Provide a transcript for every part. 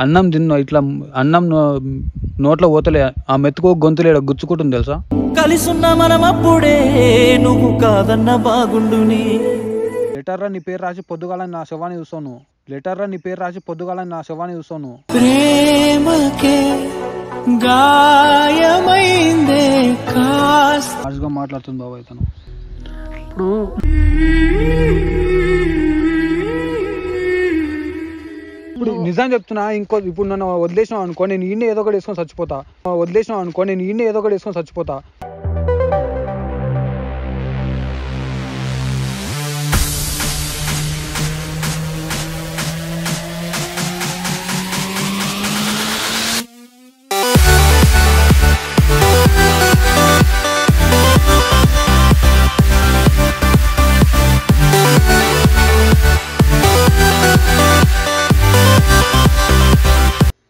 అన్నం తిన్నా ఇట్లా అన్నం నోట్లో పోతలే ఆ మెతుకు గొంతులేడ గుచ్చుకుంటుంది తెలుసా. కలిసున్న మనం అప్పుడే నువ్వు కాదన్న బాగుండుని. లెటర్రా నీ పేరు రాసి పొద్దుగాలని నా శవాన్ని చూస్తాను. లెటర్రా నీ పేరు రాసి పొద్దుగాలని నా శవాన్ని చూస్తాను. ప్రేమకే గాయమైందే హార్ష్గా మాట్లాడుతుంది బాబాయ్ తను. ఇప్పుడు నిజం చెప్తున్నా. ఇప్పుడు నన్ను వదిలేసినావు అనుకో, నేను ఈయన ఏదో ఒకటి వేసుకొని చచ్చిపోతా.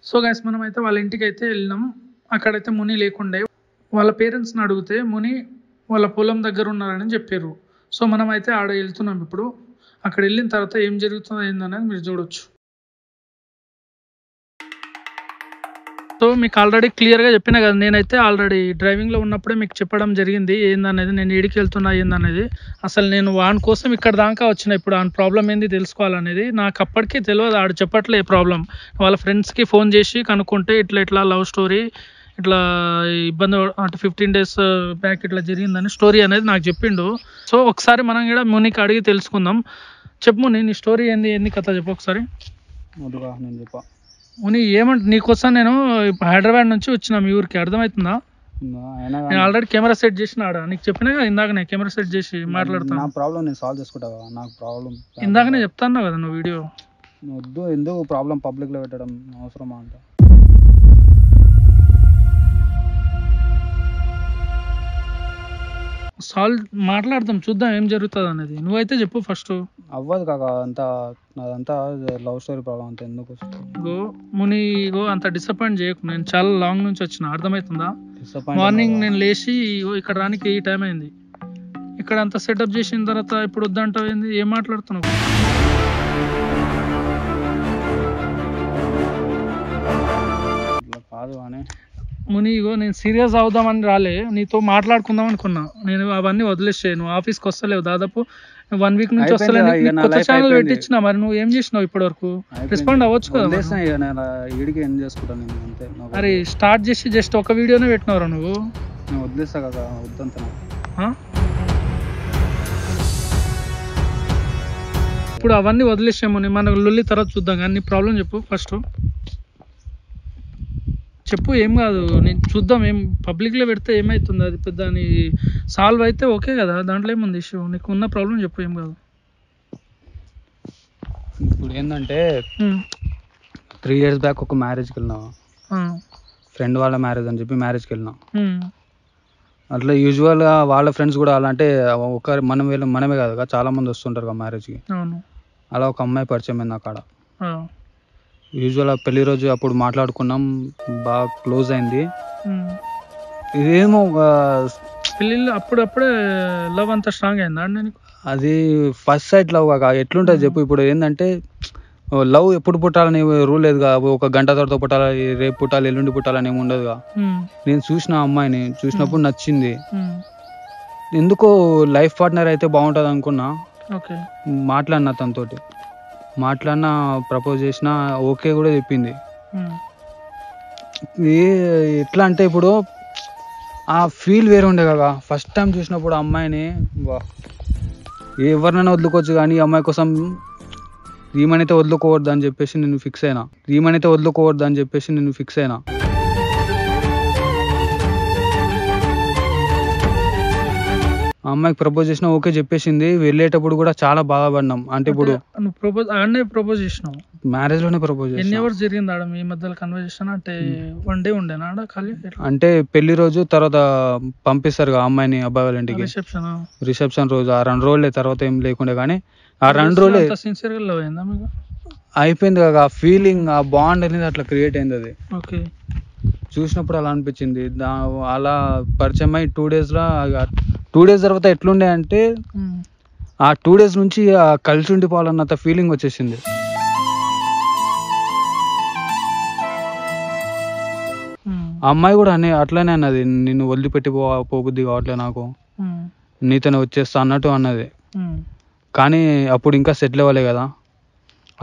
సో గైస్ మనమైతే వాళ్ళ ఇంటికి అయితే వెళ్ళినాం. అక్కడైతే ముని లేకుండే. వాళ్ళ పేరెంట్స్ని అడిగితే ముని వాళ్ళ పొలం దగ్గర ఉన్నారని చెప్పారు. సో మనం అయితే ఆడ వెళ్తున్నాం. ఇప్పుడు అక్కడ వెళ్ళిన తర్వాత ఏం జరుగుతుందో ఏందనేది మీరు చూడొచ్చు. సో మీకు ఆల్రెడీ క్లియర్గా చెప్పినా కదా, నేనైతే ఆల్రెడీ డ్రైవింగ్లో ఉన్నప్పుడే మీకు చెప్పడం జరిగింది ఏందనేది, నేను ఏడికి వెళ్తున్నా ఏందనేది. అసలు నేను వాని కోసం ఇక్కడ దాకా వచ్చిన. ఇప్పుడు ఆ ప్రాబ్లం ఏంది తెలుసుకోవాలనేది నాకు అప్పటికీ తెలియదు. ఆడు చెప్పట్లే ప్రాబ్లం. వాళ్ళ ఫ్రెండ్స్కి ఫోన్ చేసి కనుక్కుంటే ఇట్లా లవ్ స్టోరీ ఇట్లా ఇబ్బంది అంటే 15 days బ్యాక్ ఇట్లా జరిగిందని స్టోరీ అనేది నాకు చెప్పిండు. సో ఒకసారి మనం కూడా మునికి అడిగి తెలుసుకుందాం. చెప్పు ముని, నీ స్టోరీ ఏంది కథ చెప్పు ఒకసారి. నేను చెప్పా ముని ఏమంటే నీకోసం నేను హైదరాబాద్ నుంచి వచ్చిన మీ ఊరికి, అర్థమవుతుందా? నేను ఆల్రెడీ కెమెరా సెట్ చేసిన ఆడ నీకు చెప్పినా కదా ఇందాకనే కెమెరా సెట్ చేసి మాట్లాడతాను. నా ప్రాబ్లం నేను సాల్వ్ చేసుకుంటా. నాకు ప్రాబ్లం ఇందాకనే చెప్తాను కదా నువ్వు వీడియో. వద్దు, ఎందుకు ప్రాబ్లం పబ్లిక్లో పెట్టడం అవసరమా అంట. సాల్వ్ మాట్లాడదాం, చూద్దాం ఏం జరుగుతుంది అనేది. నువ్వైతే చెప్పు ఫస్ట్. అవ్వదు కాక, నాదంతా లవ్ స్టోరీ ప్రాబ్లం అంతా ఎందుకు. ముని అంత డిసప్పాయింట్ చేయకు. నేను చాలా లాంగ్ నుంచి వచ్చిన, అర్థమవుతుందా? మార్నింగ్ నేను లేచి ఇక్కడ రానికి ఈ టైం అయింది. ఇక్కడ అంతా సెటప్ చేసిన తర్వాత ఇప్పుడు వద్దంటావు ఏంది? ఏం మాట్లాడుతున్నావు? కాదు అని ముని నేను సీరియస్ అవుదామని రాలే, నీతో మాట్లాడుకుందాం అనుకున్నా. నేను అవన్నీ వదిలేసాను. నువ్వు ఆఫీస్కి వస్తలేవు, దాదాపు 1 week నుంచి వస్తలేదు. కొత్త ఛానల్ పెట్టించిన, మరి నువ్వు ఏం చేసినావు ఇప్పటి వరకు? రెస్పాండ్ అవ్వచ్చు కదా. అరే స్టార్ట్ చేసి జస్ట్ ఒక వీడియోనే పెట్టినవరా నువ్వు? వదిలేస్తా కదా, వద్దంత. ఇప్పుడు అవన్నీ వదిలేసాము. మన లొల్లి తర్వాత చూద్దాం. కానీ నీ ప్రాబ్లం చెప్పు ఫస్ట్. చెప్పు, ఏం కాదు, నేను చూద్దాం. ఏం పబ్లిక్లో పెడితే ఏమవుతుంది? అది పెద్ద సాల్వ్ అయితే ఓకే కదా, దాంట్లో ఏముంది ఇష్యూ. నీకు ఉన్న ప్రాబ్లం చెప్పు, ఏం కాదు. ఇప్పుడు ఏంటంటే 3 years బ్యాక్ ఒక మ్యారేజ్కి వెళ్ళినా, ఫ్రెండ్ వాళ్ళ మ్యారేజ్ అని చెప్పి మ్యారేజ్కి వెళ్ళినా. అట్లా యూజువల్గా వాళ్ళ ఫ్రెండ్స్ కూడా అలా అంటే మనమే కాదు, చాలా మంది వస్తుంటారు కదా మ్యారేజ్కి. అలా ఒక అమ్మాయి పరిచయం అయింది అక్కడ. యూజువల్ పెళ్లి రోజు అప్పుడు మాట్లాడుకున్నాం, బాగా క్లోజ్ అయింది. ఇదేమో పెళ్ళిళ్ళు అప్పుడప్పుడే లవ్ అంతా స్ట్రాంగ్ అయిందా? అది ఫస్ట్ సైట్ లవ్ కాక ఎట్లుంటుంది చెప్పు. ఇప్పుడు ఏంటంటే లవ్ ఎప్పుడు పుట్టాలని రూల్ లేదుగా. ఒక గంట తర్వాత పుట్టాలి, రేపు పుట్టాలి, ఎల్లుండి పుట్టాలని ఏమి ఉండదుగా. నేను చూసిన అమ్మాయిని చూసినప్పుడు నచ్చింది. ఎందుకో లైఫ్ పార్ట్నర్ అయితే బాగుంటుంది అనుకున్నా. మాట్లాడినా తనతోటి, ప్రపోజ్ చేసిన, ఓకే కూడా చెప్పింది. ఎట్లా అంటే ఇప్పుడు ఆ ఫీల్ వేరే ఉండే కదా. ఫస్ట్ టైం చూసినప్పుడు అమ్మాయిని ఎవరినైనా వదులుకోవచ్చు, కానీ ఈ అమ్మాయి కోసం ఈమెనైతే వదులుకోవద్దు అని చెప్పేసి నేను ఫిక్స్ అయినా. ఆ అమ్మాయికి ప్రపోజ్ చేసినా, ఓకే చెప్పేసింది. వెళ్ళేటప్పుడు కూడా చాలా బాధపడినాం. అంటే ఇప్పుడు ప్రపోజ్ చేసినావు మ్యారేజ్ లోనే ప్రపోజ్ చేసిన. ఎన్ని అవర్స్ జరిగింది ఆడ మీ మధ్యలో కన్వర్జేషన్? అంటే 1 day ఉండేనా ఆడ ఖాళీ? అంటే పెళ్లి రోజు తర్వాత పంపిస్తారు ఆ అమ్మాయిని అబ్బాయి వాళ్ళ ఇంటికి, రిసెప్షన్ రోజు. ఆ 2 రోజులే, తర్వాత ఏం లేకుండే. కానీ ఆ 2 రోజులే సిన్సియర్ గా లవ్ అయిందా మీకు? అయిపోయింది కదా. ఆ ఫీలింగ్, ఆ బాండ్ అనేది అట్లా క్రియేట్ అయింది. అది ఓకే, చూసినప్పుడు అలా అనిపించింది. అలా పరిచయం అయ్యి 2 days తర్వాత ఎట్లుండే అంటే ఆ 2 days నుంచి కలిసి ఉండిపోవాలన్నంత ఫీలింగ్ వచ్చేసింది. ఆ అమ్మాయి కూడా అట్లనే అన్నది, నిన్ను వదిలిపెట్టి పోబుద్ది కావట్లే నాకు, నీతోనే వచ్చేస్తా అన్నట్టు అన్నది. కానీ అప్పుడు ఇంకా సెటిల్ అవ్వలే కదా,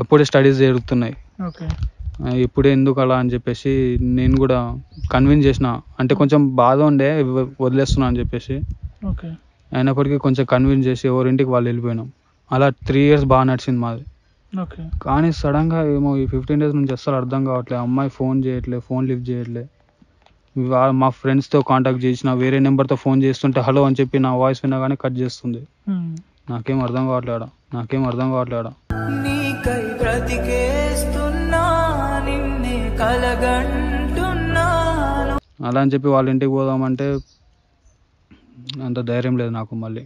అప్పుడే స్టడీస్ జరుగుతున్నాయి. ఇప్పుడే ఎందుకు అలా అని చెప్పేసి నేను కూడా కన్విన్స్ చేసిన, అంటే కొంచెం బాధ ఉండే వదిలేస్తున్నా అని చెప్పేసి. అయినప్పటికీ కొంచెం కన్విన్స్ చేసి ఎవరింటికి వాళ్ళు వెళ్ళిపోయినాం. అలా 3 years బాగా నడిచింది మాది. కానీ సడన్గా ఏమో ఈ 15 days నుంచి అస్సలు అర్థం కావట్లేదు. అమ్మాయి ఫోన్ చేయట్లేదు, ఫోన్ లిఫ్ట్ చేయట్లేదు. మా ఫ్రెండ్స్తో కాంటాక్ట్ చేసిన, వేరే నెంబర్తో ఫోన్ చేస్తుంటే హలో అని చెప్పి నా వాయిస్ విన్నా కానీ కట్ చేస్తుంది. నాకేం అర్థం కావట్లేడా. నీకై బ్రతికేస్తున్నా, నిన్నే కలగంటున్నాను. అలా అని చెప్పి వాళ్ళ ఇంటికి పోదామంటే అంత ధైర్యం లేదు నాకు. మళ్ళీ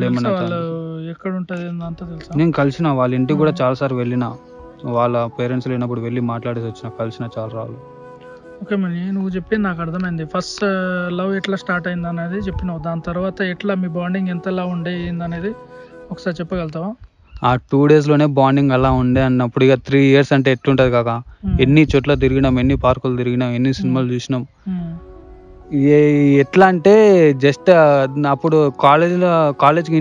ఏమన్నా నేను కలిసిన వాళ్ళ ఇంటికి కూడా చాలాసార్లు వెళ్ళిన, వాళ్ళ పేరెంట్స్ లేనప్పుడు వెళ్ళి మాట్లాడేసి వచ్చిన, కలిసిన చాలా రాళ్ళు. ఓకే మనీ, నువ్వు చెప్పింది నాకు అర్థమైంది. ఫస్ట్ లవ్ ఎట్లా స్టార్ట్ అయింది అనేది చెప్పినావు, దాని తర్వాత ఎట్లా మీ బాండింగ్ ఎంతలా ఉండే అనేది ఒకసారి చెప్పగలుగుతావా? ఆ 2 daysలోనే బాండింగ్ అలా ఉండే అన్నప్పుడు ఇక 3 years అంటే ఎట్లుంటుంది కాక. ఎన్ని చోట్ల తిరిగినాం, ఎన్ని పార్కులు తిరిగినాం, ఎన్ని సినిమాలు చూసినాం. ఎట్లా అంటే జస్ట్ అప్పుడు కాలేజ్కి కాలేజ్కి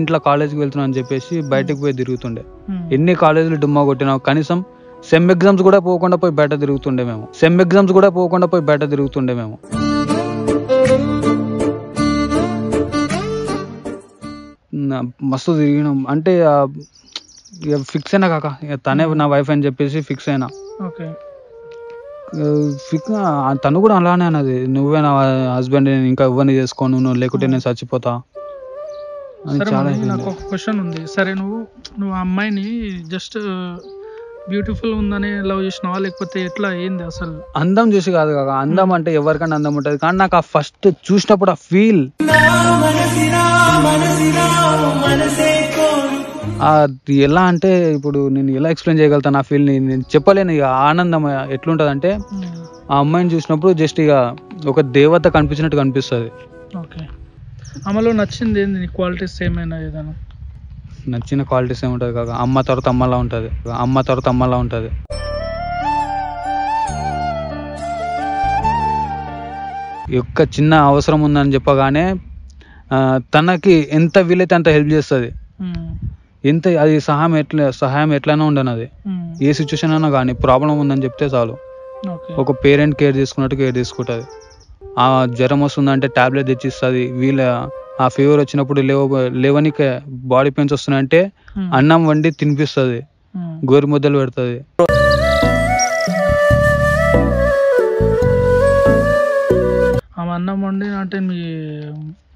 వెళ్తున్నా అని చెప్పేసి బయటకు పోయి తిరుగుతుండే. ఎన్ని కాలేజీలు డుమ్మా కొట్టినాం, కనీసం సెమ్ ఎగ్జామ్స్ కూడా పోకుండా పోయి బయట తిరుగుతుండే మేము. మస్తు తిరిగినాం. అంటే ఫిక్స్ అయినా కాక, తనే నా వైఫ్ అని చెప్పేసి ఫిక్స్ అయినా. తను కూడా అలానే అన్నది, నువ్వే నా హస్బెండ్, నేను ఇంకా ఎవరిని చేసుకోను, నువ్వు లేకుంటే నేను చచ్చిపోతా అని. చాలా నాకు ఒక క్వశ్చన్ ఉంది. సరే, నువ్వు ఆ అమ్మాయిని జస్ట్ బ్యూటిఫుల్ ఉందని లవ్ చేసినావా, లేకపోతే ఎట్లా, ఏంది అసలు? అందం చూసి కాదు కాక. అందం అంటే ఎవరికైనా అందం ఉంటుంది, కానీ నాకు ఆ ఫస్ట్ చూసినప్పుడు ఆ ఫీల్, అది ఎలా అంటే ఇప్పుడు నేను ఎలా ఎక్స్ప్లెయిన్ చేయగలుగుతాను ఆ ఫీల్ని, నేను చెప్పలేను. ఇక ఆనందం ఎట్లుంటుంది అంటే ఆ అమ్మాయిని చూసినప్పుడు జస్ట్ ఇక ఒక దేవత కనిపించినట్టు కనిపిస్తుంది. ఓకే, ఆమెలో నచ్చింది ఏంది, నీ క్వాలిటీస్ ఏమైనా ఏదైనా? నచ్చిన క్వాలిటీస్ ఏముంటుంది కాక, అమ్మ తర్వాత అమ్మలా ఉంటుంది. యొక్క చిన్న అవసరం ఉందని చెప్పగానే తనకి ఎంత వీలైతే అంత హెల్ప్ చేస్తుంది. ఎంత అది సహాయం ఎట్లైనా ఉండనది. ఏ సిచ్యువేషన్ అయినా కానీ ప్రాబ్లం ఉందని చెప్తే చాలు, ఒక పేరెంట్ కేర్ తీసుకున్నట్టు కేర్ తీసుకుంటుంది. ఆ జ్వరం వస్తుందంటే టాబ్లెట్ తెచ్చిస్తుంది. ఆ ఫీవర్ వచ్చినప్పుడు లేవనికి బాడీ పెయిన్స్ వస్తున్నాయంటే అన్నం వండి తినిపిస్తుంది, గోరు ముద్దలు పెడుతుంది. ఆమె అన్నం వండి అంటే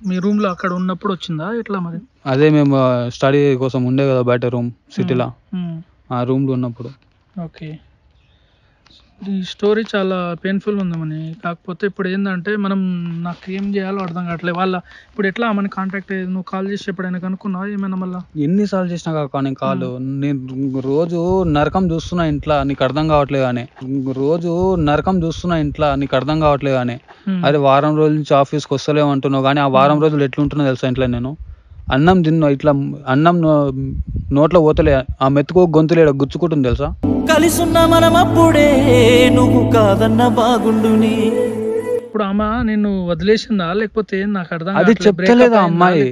మీ రూమ్ లో అక్కడ ఉన్నప్పుడు వచ్చిందా ఎట్లా మరి? అదే మేము స్టడీ కోసం ఉండే కదా బయట రూమ్ సిటీలో, ఆ రూమ్ లో ఉన్నప్పుడు. ఓకే, ఈ స్టోరీ చాలా పెయిన్ఫుల్ ఉంది మని. కాకపోతే ఇప్పుడు ఏంటంటే నాకు ఏం చేయాలో అర్థం కావట్లేదు. ఇప్పుడు ఎట్లా ఆమెను కాంటాక్ట్ అయ్యేది? నువ్వు కాల్ చేసి ఎప్పుడైనా కనుక్కున్నావా ఏమైనా? మళ్ళీ ఎన్నిసార్లు చేసినా కాక నేను కాల్, నేను రోజు నరకం చూస్తున్నా ఇంట్లో, నీకు అర్థం కావట్లేదు కానీ అరే వారం రోజుల నుంచి ఆఫీస్కి వస్తలేము అంటున్నావు, కానీ ఆ వారం రోజులు ఎట్లుంటున్నా తెలుసా ఇంట్లో. నేను అన్నం తిన్నా, ఇట్లా అన్నం నోట్లో పోతలే, ఆ మెతుకు గొంతులేడ గుచ్చుకుంటుంది తెలుసా. కలిసున్న మనం అప్పుడే, నువ్వు కాదన్న బాగుండుని. ఇప్పుడు ఆమె నిన్ను వదిలేసిందా లేకపోతే? నాకు అర్థం అది చెప్తలేదు ఆ అమ్మాయి,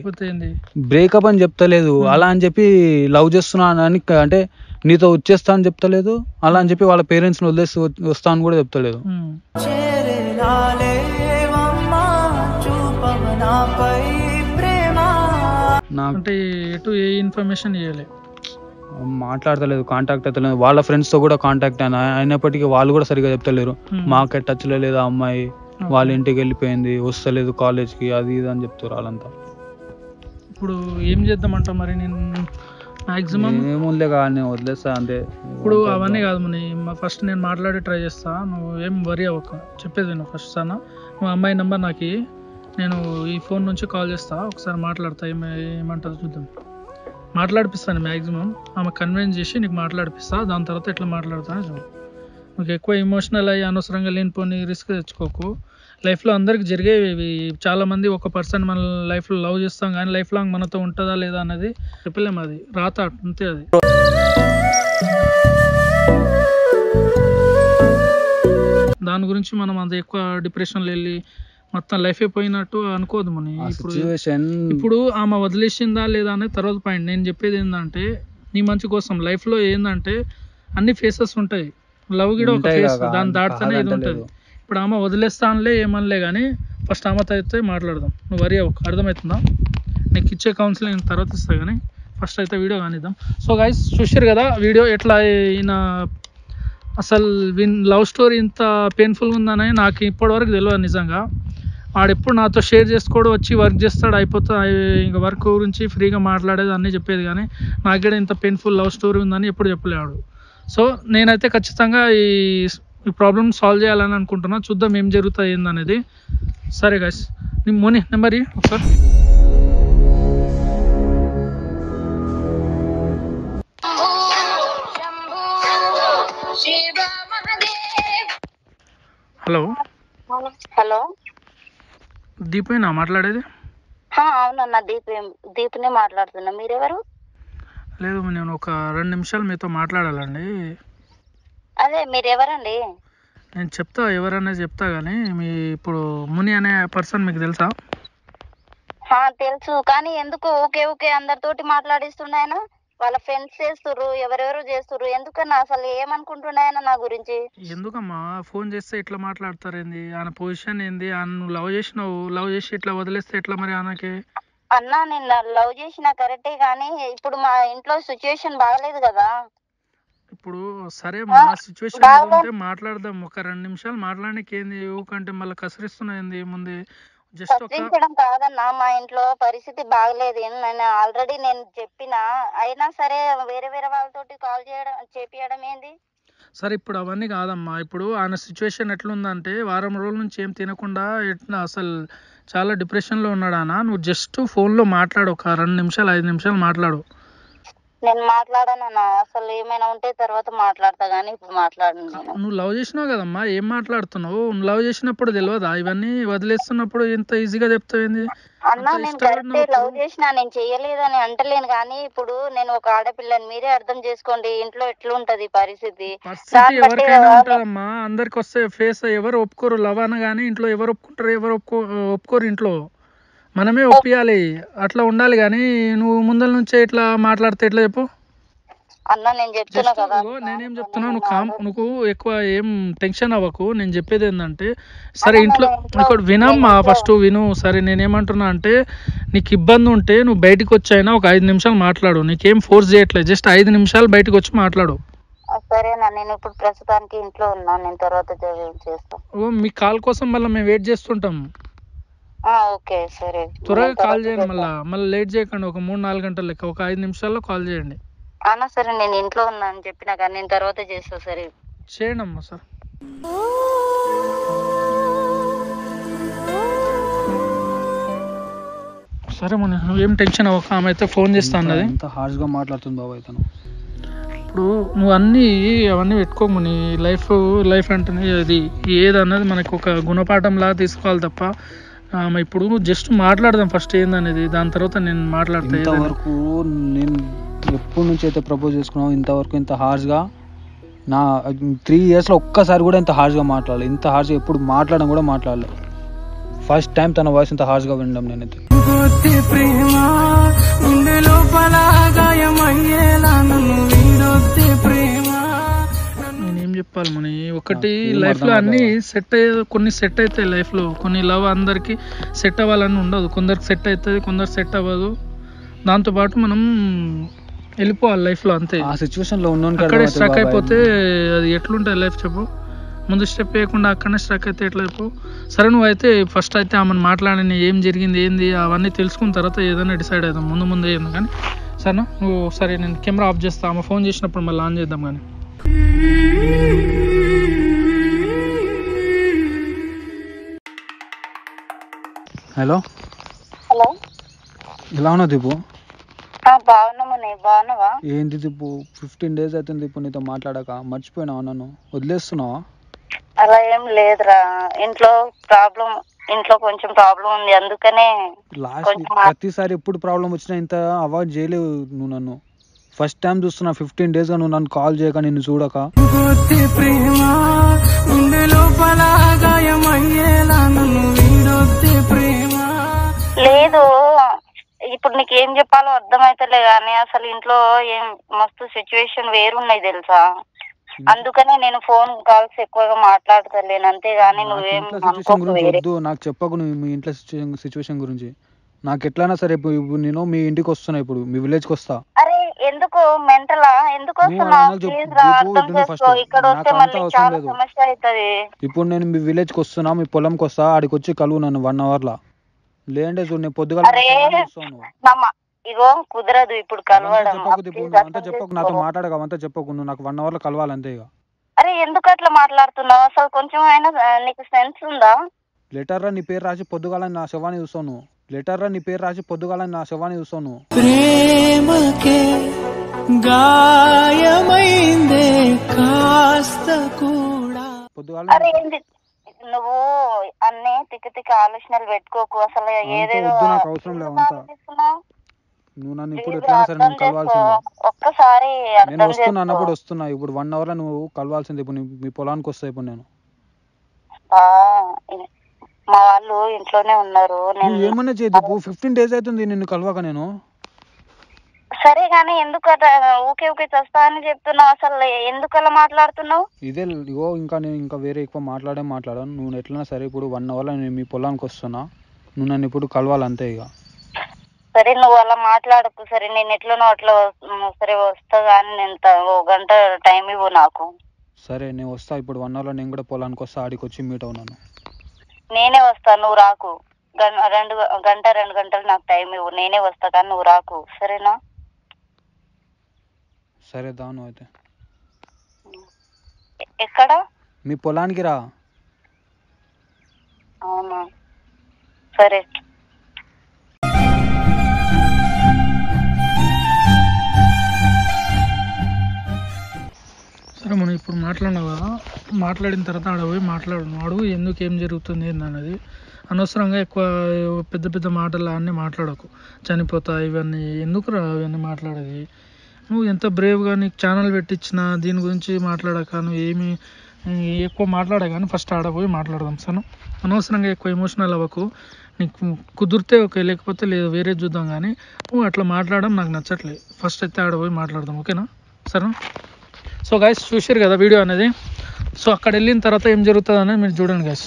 బ్రేకప్ అని చెప్తలేదు. అలా అని చెప్పి లవ్ చేస్తున్నా అని, అంటే నీతో వచ్చేస్తా అని చెప్తలేదు. అలా అని చెప్పి వాళ్ళ పేరెంట్స్ ని వదిలేసి వస్తా అని కూడా చెప్తలేదు. అంటే ఎటు ఏ ఇన్ఫర్మేషన్ ఇవ్వలే, మాట్లాడతలేదు, కాంటాక్ట్ అవుతలేదు. వాళ్ళ ఫ్రెండ్స్ తో కూడా కాంటాక్ట్ అయినప్పటికీ వాళ్ళు కూడా సరిగా చెప్తలేరు. మాకే టచ్ లో లేదు ఆ అమ్మాయి, వాళ్ళ ఇంటికి వెళ్ళిపోయింది, వస్తలేదు కాలేజ్కి, అది ఇది అని చెప్తారు వాళ్ళంతా. ఇప్పుడు ఏం చేద్దామంటావు మరి? నేను మాక్సిమం ఏముందే కానీ వదిలేస్తా అంతే. ఇప్పుడు అవన్నీ కాదు మని, ఫస్ట్ నేను మాట్లాడి ట్రై చేస్తా, నువ్వు ఏం వరి అవ్వక. చెప్పేది నువ్వు ఫస్ట్ సార్, నువ్వు అమ్మాయి నెంబర్ నాకు, నేను ఈ ఫోన్ నుంచి కాల్ చేస్తా, ఒకసారి మాట్లాడతా, ఏమంటుందో చూద్దాం. మాట్లాడిపిస్తాను మ్యాక్సిమం, ఆమె కన్విన్స్ చేసి నీకు మాట్లాడిపిస్తా. దాని తర్వాత ఎట్లా మాట్లాడతానో చూడు. నువ్వు ఎక్కువ ఎమోషనల్ అయ్యి అనవసరంగా లేనిపోని రిస్క్ తెచ్చుకోకు. లైఫ్లో అందరికి జరిగేవి. చాలామంది ఒక పర్సన్ మన లైఫ్లో లవ్ చేస్తాం, కానీ లైఫ్ లాంగ్ మనతో ఉంటుందా లేదా అనేది చెప్పలేము. అది రాత అంతే. అది దాని గురించి మనం అంత ఎక్కువ డిప్రెషన్లో వెళ్ళి మొత్తం లైఫ్ అయిపోయినట్టు అనుకోదు ముని. ఇప్పుడు ఆమె వదిలేసిందా లేదా అనేది తర్వాత పాయింట్. నేను చెప్పేది ఏంటంటే నీ మంచి కోసం లైఫ్లో ఏంటంటే అన్ని ఫేసెస్ ఉంటాయి. లవ్ కూడా ఒక ఫేస్, దాన్ని దాటితేనే ఇది ఉంటుంది. ఇప్పుడు ఆమె వదిలేస్తానులే ఏమనలే కానీ ఫస్ట్ ఆమెతో అయితే మాట్లాడదాం. నువ్వు వరి అవ్వకు, అర్థమవుతుందా? నీకు ఇచ్చే కౌన్సిలింగ్ తర్వాత ఇస్తా కానీ ఫస్ట్ అయితే వీడియో కానిద్దాం. సో గైస్ చూసారు కదా వీడియో ఎట్లా ఈయన అసలు లవ్ స్టోరీ ఇంత పెయిన్ఫుల్గా ఉందని నాకు ఇప్పటివరకు తెలియదు నిజంగా. వాడెప్పుడు నాతో షేర్ చేసుకోవడం, వచ్చి వర్క్ చేస్తాడు, అయిపోతా ఇంకా వర్క్ గురించి ఫ్రీగా మాట్లాడేది అన్నీ చెప్పేది, కానీ నాకు కూడా ఇంత పెయిన్ఫుల్ లవ్ స్టోరీ ఉందని ఎప్పుడు చెప్పలేడు. సో నేనైతే ఖచ్చితంగా ఈ ప్రాబ్లమ్ సాల్వ్ చేయాలని అనుకుంటున్నా. చూద్దాం ఏం జరుగుతుంది ఏందనేది. సరే గైస్, నీ మోని నెంబర్ ఒకసారి. హలో హలో, దీపేనా మాట్లాడేది? అవునన్నా దీపునే మాట్లాడుతున్నా. మీరెవరు? లేదు, నేను ఒక 2 నిమిషాలు మీతో మాట్లాడాలండి. అదే మీరెవరండి? నేను చెప్తా, ఎవరనేది చెప్తా కానీ మీ ఇప్పుడు ముని అనే పర్సన్ మీకు తెలుసా? తెలుసు, కానీ ఎందుకు ఓకే అందరితోటి మాట్లాడిస్తున్నాయన? వాళ్ళ ఫ్రెండ్స్ చేస్తుర్రు, ఎవరెవరు చేస్తుర్రు, ఎందుకన్నా అసలు ఏమనుకుంటున్నాయన నా గురించి? ఎందుకమ్మా ఫోన్ చేస్తే ఇట్లా మాట్లాడతారేంది? ఆయన పొజిషన్ ఏంది? నువ్వు లవ్ చేసినావు, లవ్ చేసి ఇట్లా వదిలేస్తే ఎట్లా మరి ఆయనకి? అన్నా నేను లవ్ చేసిన కరెక్టే, కానీ ఇప్పుడు మా ఇంట్లో సిచ్యువేషన్ బాగలేదు కదా. ఇప్పుడు సరే మా సిచ్యువేషన్ ఉంటే మాట్లాడదాం. ఒక 2 నిమిషాలు మాట్లాడడానికి ఏంది? ఊకంటే మళ్ళీ కసరిస్తున్నాయింది ముందే. చర్చించడం కాదన్నా, మా ఇంట్లో పరిస్థితి బాగలేదు. నేను ఆల్రెడీ చెప్పిన, అయినా సరే వేరే వాళ్ళతోటి కాల్ చేపియడం ఏంది? సరే ఇప్పుడు అవన్నీ కాదమ్మా. ఇప్పుడు ఆయన సిచ్యువేషన్ ఎట్లుందంటే వారం రోజుల నుంచి ఏం తినకుండా ఎట్లా అసలు చాలా డిప్రెషన్లో ఉన్నాడు ఆయన. నువ్వు జస్ట్ ఫోన్లో మాట్లాడు, ఒక 2 నిమిషాలు 5 నిమిషాలు మాట్లాడు. నేను మాట్లాడానన్నా, అసలు ఏమైనా ఉంటే తర్వాత మాట్లాడతా, కానీ ఇప్పుడు మాట్లాడను. నువ్వు లవ్ చేసినావు కదమ్మా, ఏం మాట్లాడుతున్నావు? లవ్ చేసినప్పుడు తెలియదా ఇవన్నీ? వదిలేస్తున్నప్పుడు ఇంత ఈజీగా చెప్తావేంది? అన్నా నేను కరెక్టే లవ్ చేసినా, నేను చెయ్యలేదని అంటలేను, కానీ ఇప్పుడు నేను ఒక ఆడపిల్లని, మీరే అర్థం చేసుకోండి ఇంట్లో ఎట్లుంటది పరిస్థితి. ఎవరికైనా ఉంటదమ్మా, అందరికి వస్తే ఫేస్ ఎవరు ఒప్పుకోరు. లవ్ అనగానే ఇంట్లో ఎవరు ఒప్పుకుంటారు, ఎవరు ఒప్పుకోరు. ఇంట్లో మనమే ఒప్పియాలి, అట్లా ఉండాలి. కానీ నువ్వు ముందల నుంచే ఇట్లా మాట్లాడితే ఎట్లా చెప్పు? అన్నా నేను చెప్తున్నా కదా, నేనేం చెప్తున్నా, నువ్వు ఎక్కువ ఏం టెన్షన్ అవ్వకు. నేను చెప్పేది ఏంటంటే, సరే ఇంట్లో ఇంకోటి వినమ్మా, ఫస్ట్ విను. సరే నేనేమంటున్నా అంటే, నీకు ఇబ్బంది ఉంటే నువ్వు బయటకు వచ్చైనా ఒక 5 నిమిషాలు మాట్లాడు. నీకేం ఫోర్స్ చేయట్లేదు, జస్ట్ 5 నిమిషాలు బయటకు వచ్చి మాట్లాడు. సరేనా? నేను ఇప్పుడు ప్రస్తుతానికి ఇంట్లో ఉన్నా, నేను తర్వాత చేస్తాను. మీ కాల్ కోసం మళ్ళీ మేము వెయిట్ చేస్తుంటాం. ఓకే సరే, త్వరగా కాల్ చేయండి. మళ్ళీ లేట్ చేయకండి. ఒక 3-4 గంటల లెక్క, ఒక 5 నిమిషాల్లో కాల్ చేయండి. అన్నా సరే, నేను ఇంట్లో ఉన్నా అని చెప్పినా కానీ నేను తర్వాత చేస్తా. సరే చేయండి అమ్మా. సార్ సరే మన నువ్వేం టెన్షన్ అవ్వక. ఆమె అయితే ఫోన్ చేస్తా అన్నది. ఎంత హార్ష్గా మాట్లాడుతుంది బాబు ఇతను. ఇప్పుడు నువ్వు అవన్నీ పెట్టుకోము. నీ లైఫ్ అంటేనే అది ఏదన్నది మనకు ఒక గుణపాఠం లాగా తీసుకోవాలి తప్ప. ఇప్పుడు జస్ట్ మాట్లాడదాం ఫస్ట్ ఏందనేది, దాని తర్వాత నేను మాట్లాడతా. ఇంతవరకు నేను ఎప్పటి నుంచి అయితే ప్రపోజ్ చేసుకున్నావు, ఇంతవరకు ఇంత హార్ష్గా నా 3 ఇయర్స్లో ఒక్కసారి కూడా ఇంత హార్ష్గా మాట్లాడలేదు. ఇంత హార్ష్గా ఎప్పుడు మాట్లాడడం కూడా మాట్లాడలేదు. ఫస్ట్ టైం తన వాయిస్ ఇంత హార్ష్గా వినడం నేనైతే. నేనేం చెప్పాలి మన, ఒకటి లైఫ్లో అన్నీ కొన్ని సెట్ అవుతాయి లైఫ్లో. కొన్ని లవ్ అందరికి సెట్ అవ్వాలని ఉండదు. కొందరికి సెట్ అవుతుంది, కొందరు సెట్ అవ్వదు. దాంతోపాటు మనం వెళ్ళిపోవాలి లైఫ్లో, అంతే. ఆ సిచ్యువేషన్లో ఉన్నాను, అక్కడే స్ట్రక్ అయిపోతే అది ఎట్లుంటుంది లైఫ్ చెప్పు? ముందు స్టెప్ వేయకుండా అక్కడనే స్ట్రక్ అయితే ఎట్లా చెప్పు? సరే నువ్వైతే ఫస్ట్ అయితే ఆమెను మాట్లాడని, ఏం జరిగింది ఏంది అవన్నీ తెలుసుకున్న తర్వాత ఏదైనా డిసైడ్ అవుదాం. ముందు ఏంది కానీ. సరేనా? నువ్వు సరే, నేను కెమెరా ఆఫ్ చేస్తా. ఆమె ఫోన్ చేసినప్పుడు మళ్ళీ ఆన్ చేద్దాం కానీ. హలో హలో, ఎలా ఉన్నావు దీపు? బాగున్నావా? ఏంటి దీపు, 15 days అవుతుంది దీపు నీతో మాట్లాడాక. మర్చిపోయినావా నన్ను? వదిలేస్తున్నావా? అలా ఏం లేదురా, ఇంట్లో కొంచెం ప్రాబ్లం ఉంది, అందుకనే. ప్రతిసారి ఎప్పుడు ప్రాబ్లం వచ్చినా ఇంత అవాయిడ్ చేయలేవు నువ్వు నన్ను. ఫస్ట్ టైం చూస్తున్నా 15 days గా నువ్వు నన్ను కాల్ చేయక, నిన్ను చూడక. ఏం చెప్పాలో అర్థమైతలే కానీ అసలు ఇంట్లో ఏం మస్తు సిచ్యువేషన్ వేరున్నాయి తెలుసా. అందుకనే నేను ఫోన్ కాల్స్ ఎక్కువగా మాట్లాడతలేను, అంతేగాని నువ్వేం అనుకోకు వేరే. నాకు చెప్పకు నువ్వు మీ ఇంట్లో సిచ్యువేషన్ గురించి. నాకు ఎట్లయినా సరే ఇప్పుడు నేను మీ ఇంటికి వస్తున్నా, ఇప్పుడు మీ విలేజ్ కి వస్తా. అరే ఎందుకు మెంటలా, ఎందుకు వస్తున్నావు? ప్లీజ్ రా, అర్థం చేసుకో. ఇక్కడ వస్తే మళ్ళీ చాలా సమస్య అవుతుంది. ఇప్పుడు నేను మీ విలేజ్ కి వస్తున్నా, మీ పొలంకి వస్తా, ఆడికి వచ్చి కలువు నన్ను 1 hour లా. లేదంటే చూడు నేను పొద్దుగా ఇగో కుదరదు ఇప్పుడు కలవడం. అంతా చెప్పకు, నాతో మాట్లాడక అంతా చెప్పకు, నువ్వు నాకు 1 hour లో కలవాలి అంతే. ఇక అరే ఎందుకు అట్లా మాట్లాడుతున్నావు? అసలు కొంచెం అయినా నీకు సెన్స్ ఉందా? లెటర్ రా నీ పేరు రాసి పొద్దుగాలని నా శవాన్ని చూస్తాను. లెటర్ రా నీ పేరు రాసి పొద్దుగాలని నా శవాన్ని చూస్తాను. ప్రేమకే గాయమైందే కాస్త కూడా. అరే ఏంది నువ్వు అన్నీ తిక్క ఆలోచనలు పెట్టుకోకు. అసలు ఏదేదో నాకు అవసరం లేదు అంతా. నువ్వు నన్ను ఇప్పుడు ఎట్లయినా సరే నేను కలవాల్సిందే. ఒక్కసారి నేను వస్తున్నా అన్నప్పుడు వస్తున్నా. ఇప్పుడు 1 hour లో నువ్వు కలవాల్సిందే. ఇప్పుడు మీ పొలానికి వస్తా. ఇప్పుడు నేను మా వాళ్ళు ఇంట్లోనే ఉన్నారు. నేను ఏమన్నా చేయదు. 15 days అవుతుంది నిన్ను కలవక నేను. సరే గానీ ఎందుకు ఊకే ఊకే చేస్తా అని చెప్తున్నావు? అసలు ఎందుకు అలా మాట్లాడుతున్నావు? ఇదే ఇగో నేను ఇంకా వేరే ఎక్కువ మాట్లాడాను. నువ్వు ఎట్లయినా సరే ఇప్పుడు 1 hour లో నేను మీ పొలానికి వస్తున్నా. నువ్వు నన్ను ఇప్పుడు కలవాలంతే. ఇక సరే నువ్వు అలా మాట్లాడకు. సరే నేను ఎట్లనో అట్లా సరే వస్తా కానీ నేను 1 గంట టైం ఇవ్వు నాకు. సరే నేను వస్తా. ఇప్పుడు 1 hour లో నేను కూడా పొలానికి వస్తా. ఆడికి వచ్చి మీట్ అవునాను. నేనే వస్తా, నువ్వు రాకు. 2 గంటలు నాకు టైం ఇవ్వు. నేనే వస్తా కానీ నువ్వు రాకు, సరేనా? సరే దాను అయితే. ఎక్కడ? మీ పొలానికి రా. అవునా సరే. సరే మనం ఇప్పుడు మాట్లాడినావు కదా, మాట్లాడిన తర్వాత ఆడ పోయి అడుగు ఎందుకు ఏం జరుగుతుంది ఏందన్నది. అనవసరంగా ఎక్కువ పెద్ద పెద్ద మాటలు అన్నీ మాట్లాడకు. చనిపోతా ఇవన్నీ ఎందుకురా అవన్నీ మాట్లాడేది? నువ్వు ఎంత బ్రేవ్గా నీకు ఛానల్ పెట్టించిన దీని గురించి మాట్లాడక నువ్వు ఏమి ఎక్కువ మాట్లాడా కానీ ఫస్ట్ ఆడపోయి మాట్లాడదాం. సరే అనవసరంగా ఎక్కువ ఎమోషనల్ అవ్వకు. నీకు కుదిరితే ఓకే, లేకపోతే లేదు వేరే చూద్దాం. కానీ నువ్వు అట్లా మాట్లాడడం నాకు నచ్చట్లేదు. ఫస్ట్ అయితే ఆడపోయి మాట్లాడదాం, ఓకేనా? సరేనా? సో గైస్ చూసారు కదా వీడియో అనేది. సో అక్కడ వెళ్ళిన తర్వాత ఏం జరుగుతుంది అనేది మీరు చూడండి గైస్.